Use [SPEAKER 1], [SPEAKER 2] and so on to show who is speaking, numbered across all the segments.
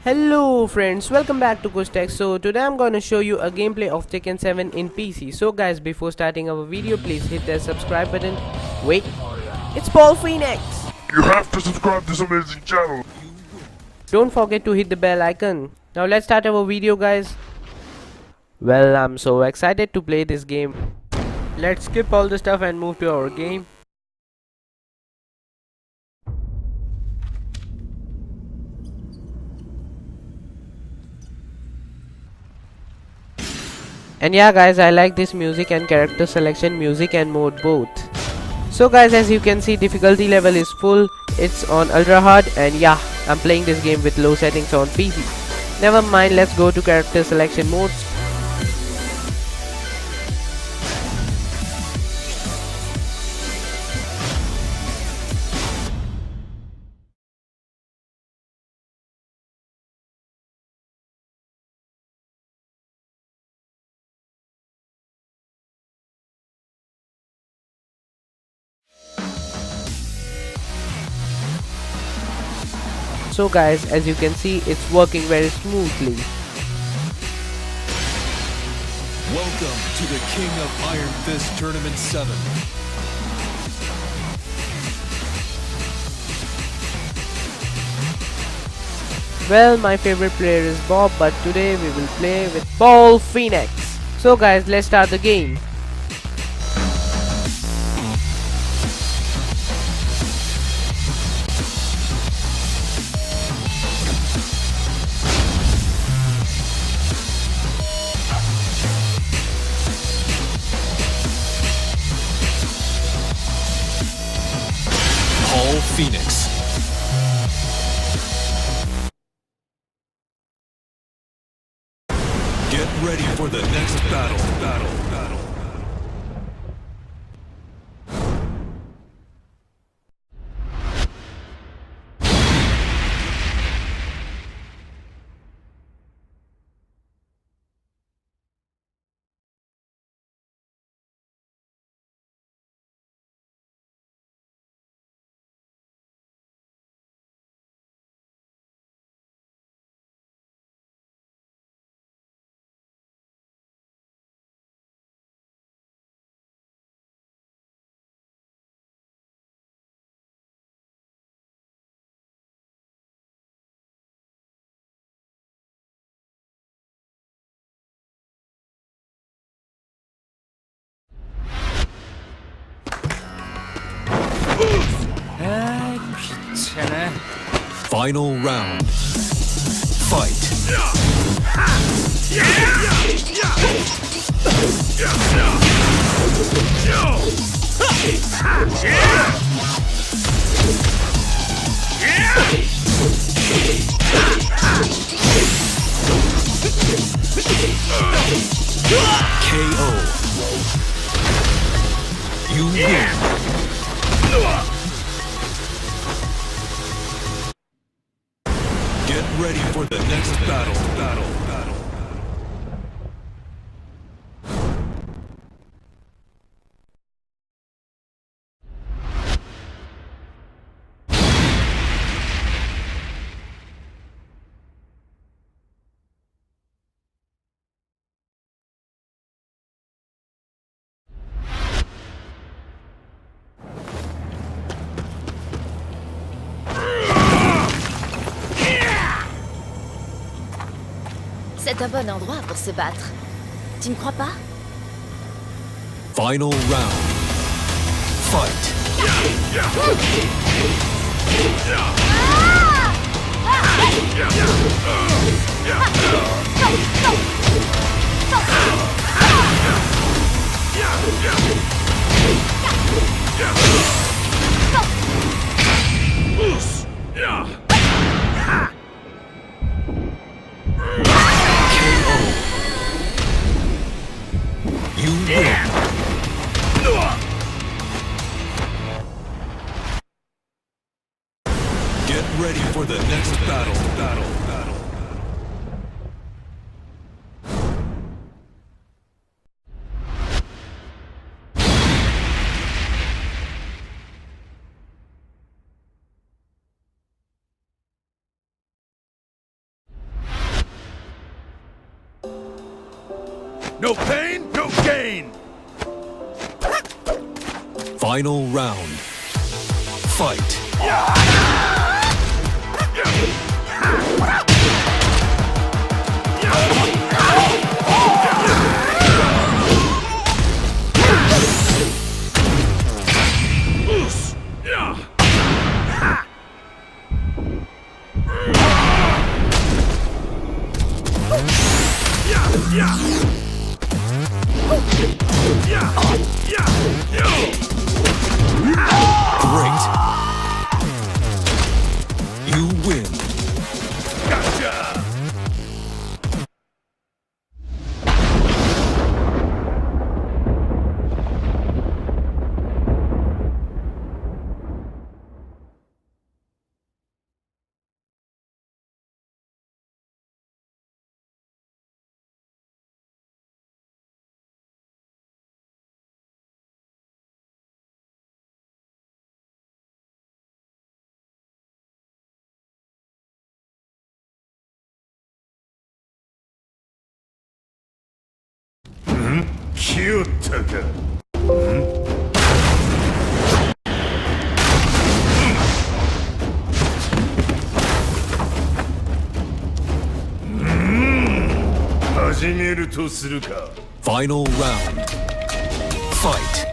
[SPEAKER 1] Hello friends, welcome back to kushtech. So today I'm gonna show you a gameplay of Tekken 7 in PC. So guys, before starting our video, please hit that subscribe button. Wait, it's Paul Phoenix.
[SPEAKER 2] You have to subscribe to this amazing channel.
[SPEAKER 1] Don't forget to hit the bell icon. Now let's start our video, guys. Well, I'm so excited to play this game. Let's skip all the stuff and move to our game. And yeah guys, I like this music and character selection, music and mode both. So guys, as you can see, difficulty level is full. It's on ultra hard, and yeah, I'm playing this game with low settings on PC. Never mind, let's go to character selection modes. So guys, as you can see, it's working very smoothly.
[SPEAKER 3] Welcome to the King of Iron Fist Tournament 7.
[SPEAKER 1] Well, my favorite player is Bob, but today we will play with Paul Phoenix. So guys, let's start the game.
[SPEAKER 3] Paul Phoenix. Get ready for the next battle. Final round. Fight. KO. You win. Get ready for the next battle.
[SPEAKER 4] C'est un bon endroit pour se battre. Tu ne crois pas?
[SPEAKER 3] Final round. Fight. You win. Get ready for the next battle. No pain, no gain! Final round. Fight. Great. You win. Gotcha!
[SPEAKER 2] Kushtech.
[SPEAKER 3] Final round. Fight.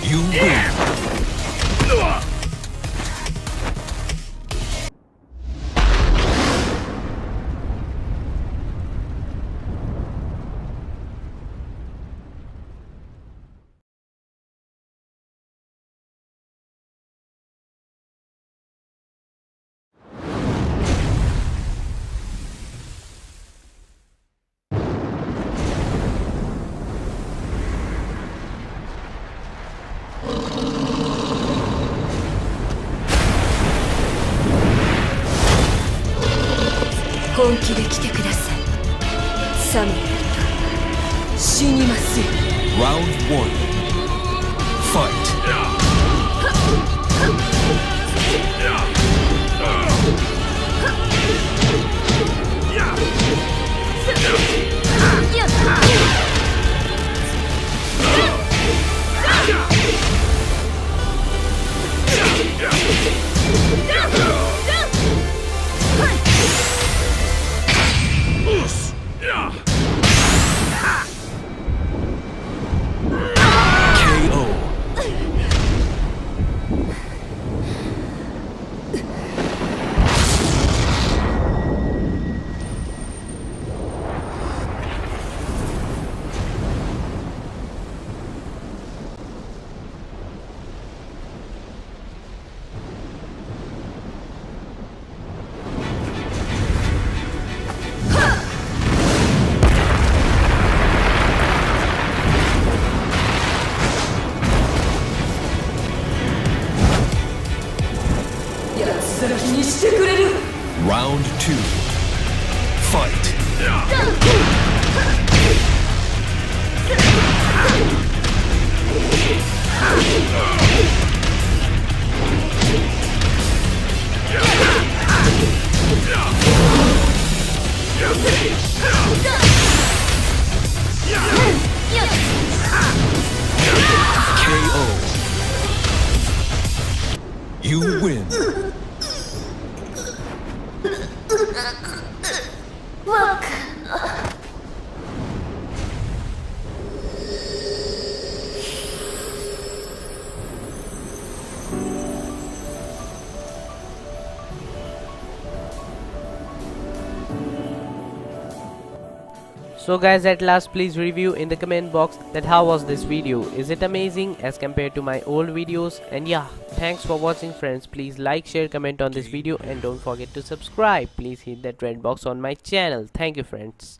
[SPEAKER 3] You win. Round one. Fight. Round two. Fight. KO. You win.
[SPEAKER 4] Look!
[SPEAKER 1] So guys, at last please review in the comment box that how was this video. Is it amazing as compared to my old videos? And yeah, thanks for watching friends. Please like, share, comment on this video and don't forget to subscribe. Please hit that red box on my channel. Thank you friends.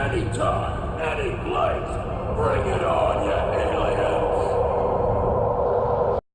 [SPEAKER 2] Anytime, any place. Bring it on, you